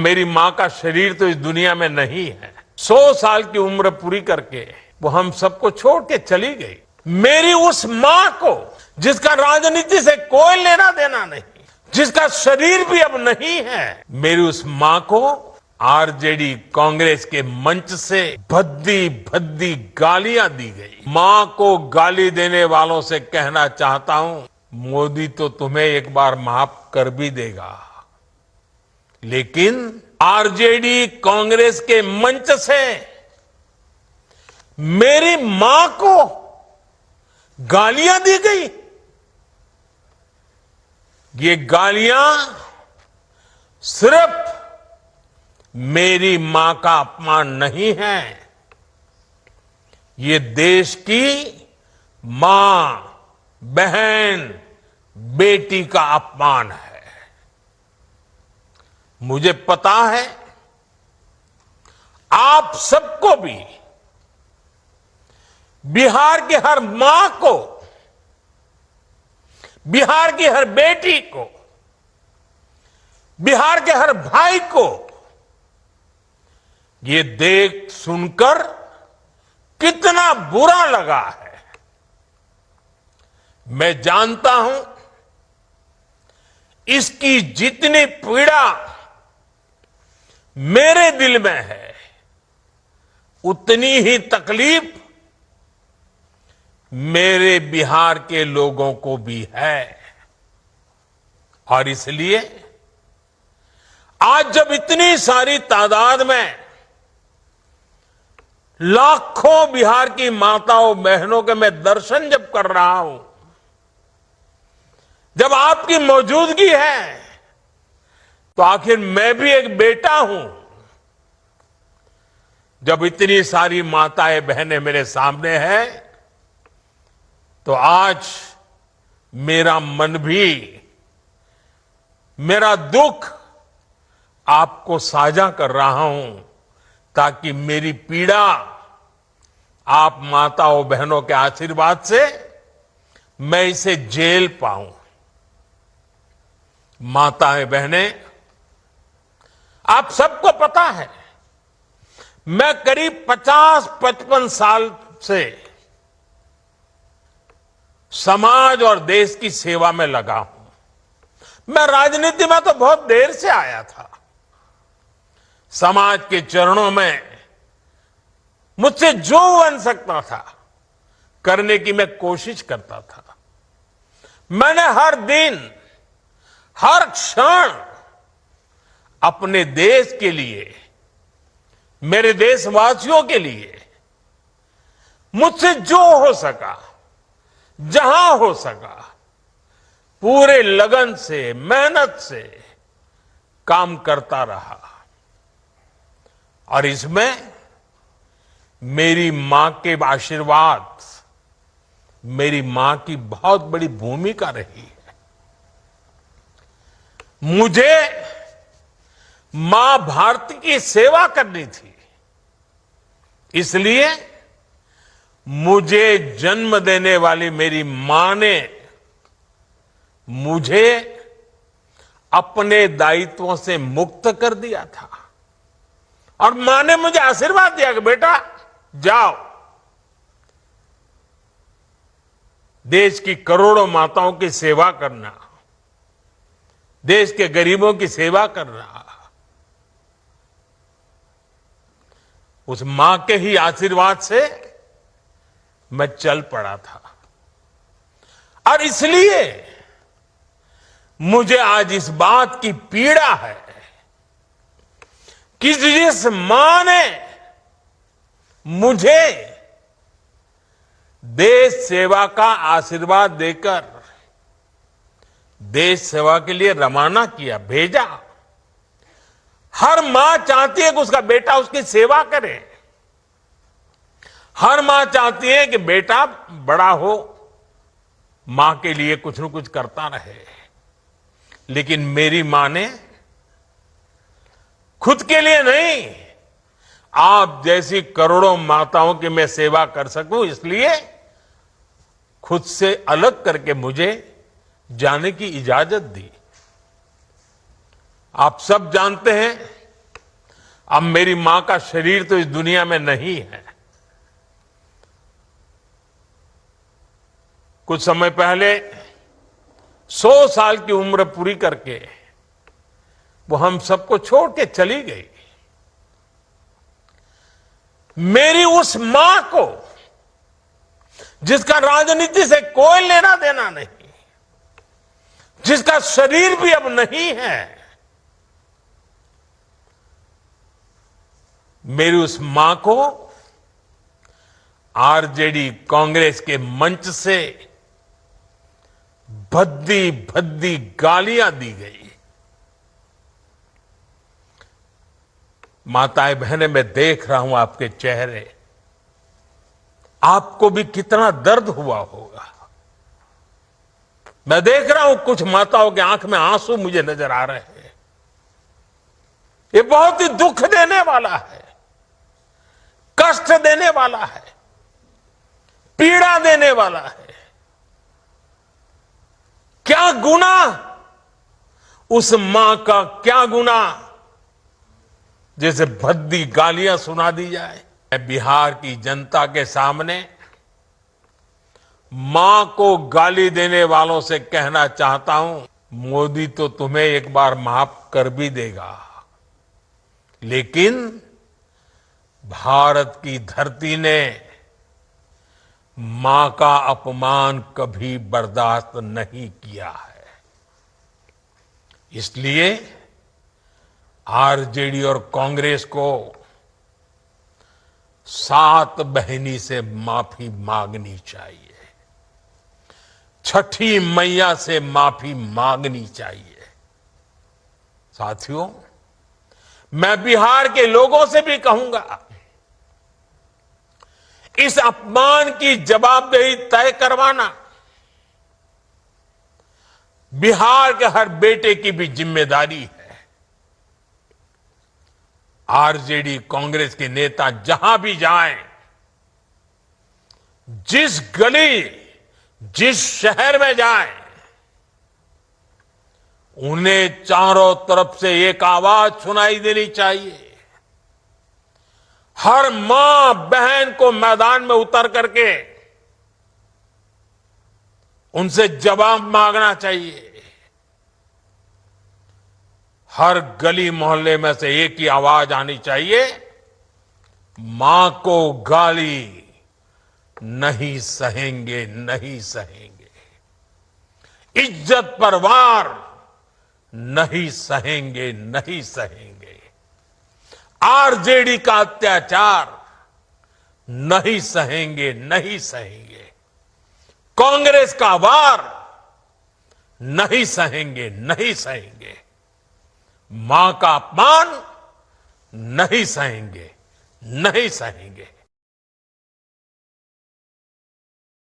मेरी मां का शरीर तो इस दुनिया में नहीं है। 100 साल की उम्र पूरी करके वो हम सबको छोड़ के चली गई। मेरी उस मां को, जिसका राजनीति से कोई लेना देना नहीं, जिसका शरीर भी अब नहीं है, मेरी उस मां को आरजेडी कांग्रेस के मंच से भद्दी भद्दी गालियां दी गई। मां को गाली देने वालों से कहना चाहता हूं, मोदी तो तुम्हें एक बार माफ कर भी देगा, लेकिन आरजेडी कांग्रेस के मंच से मेरी मां को गालियां दी गई। ये गालियां सिर्फ मेरी मां का अपमान नहीं है, ये देश की मां, बहन, बेटी का अपमान है। मुझे पता है आप सबको भी, बिहार की हर मां को, बिहार की हर बेटी को, बिहार के हर भाई को ये देख सुनकर कितना बुरा लगा है। मैं जानता हूं इसकी जितनी पीड़ा मेरे दिल में है, उतनी ही तकलीफ मेरे बिहार के लोगों को भी है। और इसलिए आज जब इतनी सारी तादाद में लाखों बिहार की माताओं बहनों के मैं दर्शन जब कर रहा हूं, जब आपकी मौजूदगी है, तो आखिर मैं भी एक बेटा हूं। जब इतनी सारी माताएं बहनें मेरे सामने हैं, तो आज मेरा मन भी, मेरा दुख आपको साझा कर रहा हूं, ताकि मेरी पीड़ा आप माताओं बहनों के आशीर्वाद से मैं इसे झेल पाऊं। माताएं बहनें, आप सबको पता है, मैं करीब 50-55 साल से समाज और देश की सेवा में लगा हूं। मैं राजनीति में तो बहुत देर से आया था। समाज के चरणों में मुझसे जो बन सकता था करने की मैं कोशिश करता था। मैंने हर दिन, हर क्षण अपने देश के लिए, मेरे देशवासियों के लिए मुझसे जो हो सका, जहां हो सका, पूरे लगन से, मेहनत से काम करता रहा। और इसमें मेरी मां के आशीर्वाद, मेरी मां की बहुत बड़ी भूमिका रही है। मुझे मां भारती की सेवा करनी थी, इसलिए मुझे जन्म देने वाली मेरी मां ने मुझे अपने दायित्वों से मुक्त कर दिया था। और मां ने मुझे आशीर्वाद दिया कि बेटा जाओ, देश की करोड़ों माताओं की सेवा करना, देश के गरीबों की सेवा करना। उस मां के ही आशीर्वाद से मैं चल पड़ा था। और इसलिए मुझे आज इस बात की पीड़ा है कि जिस मां ने मुझे देश सेवा का आशीर्वाद देकर देश सेवा के लिए रवाना किया, भेजा। हर मां चाहती है कि उसका बेटा उसकी सेवा करे। हर मां चाहती है कि बेटा बड़ा हो, मां के लिए कुछ न कुछ करता रहे। लेकिन मेरी मां ने खुद के लिए नहीं, आप जैसी करोड़ों माताओं की मैं सेवा कर सकूं, इसलिए खुद से अलग करके मुझे जाने की इजाजत दी। आप सब जानते हैं अब मेरी मां का शरीर तो इस दुनिया में नहीं है। कुछ समय पहले 100 साल की उम्र पूरी करके वो हम सबको छोड़ के चली गई। मेरी उस मां को, जिसका राजनीति से कोई लेना देना नहीं, जिसका शरीर भी अब नहीं है, मेरी उस मां को आरजेडी कांग्रेस के मंच से भद्दी भद्दी गालियां दी गई। माताएं बहनें, मैं देख रहा हूं आपके चेहरे, आपको भी कितना दर्द हुआ होगा। मैं देख रहा हूं कुछ माताओं के आंख में आंसू मुझे नजर आ रहे हैं। ये बहुत ही दुख देने वाला है, कष्ट देने वाला है, पीड़ा देने वाला है। क्या गुनाह, उस मां का क्या गुनाह जैसे भद्दी गालियां सुना दी जाए। मैं बिहार की जनता के सामने मां को गाली देने वालों से कहना चाहता हूं, मोदी तो तुम्हें एक बार माफ कर भी देगा, लेकिन भारत की धरती ने मां का अपमान कभी बर्दाश्त नहीं किया है। इसलिए आरजेडी और कांग्रेस को 7 बहिनी से माफी मांगनी चाहिए, छठी मैया से माफी मांगनी चाहिए। साथियों, मैं बिहार के लोगों से भी कहूंगा, इस अपमान की जवाबदेही तय करवाना बिहार के हर बेटे की भी जिम्मेदारी है। आरजेडी कांग्रेस के नेता जहां भी जाएं, जिस गली, जिस शहर में जाएं, उन्हें चारों तरफ से एक आवाज सुनाई देनी चाहिए। हर मां बहन को मैदान में उतर करके उनसे जवाब मांगना चाहिए। हर गली मोहल्ले में से एक ही आवाज आनी चाहिए, मां को गाली नहीं सहेंगे, नहीं सहेंगे। इज्जत पर वार नहीं सहेंगे, नहीं सहेंगे। आरजेडी का अत्याचार नहीं सहेंगे, नहीं सहेंगे। कांग्रेस का वार नहीं सहेंगे, नहीं सहेंगे। मां का अपमान नहीं सहेंगे, नहीं सहेंगे।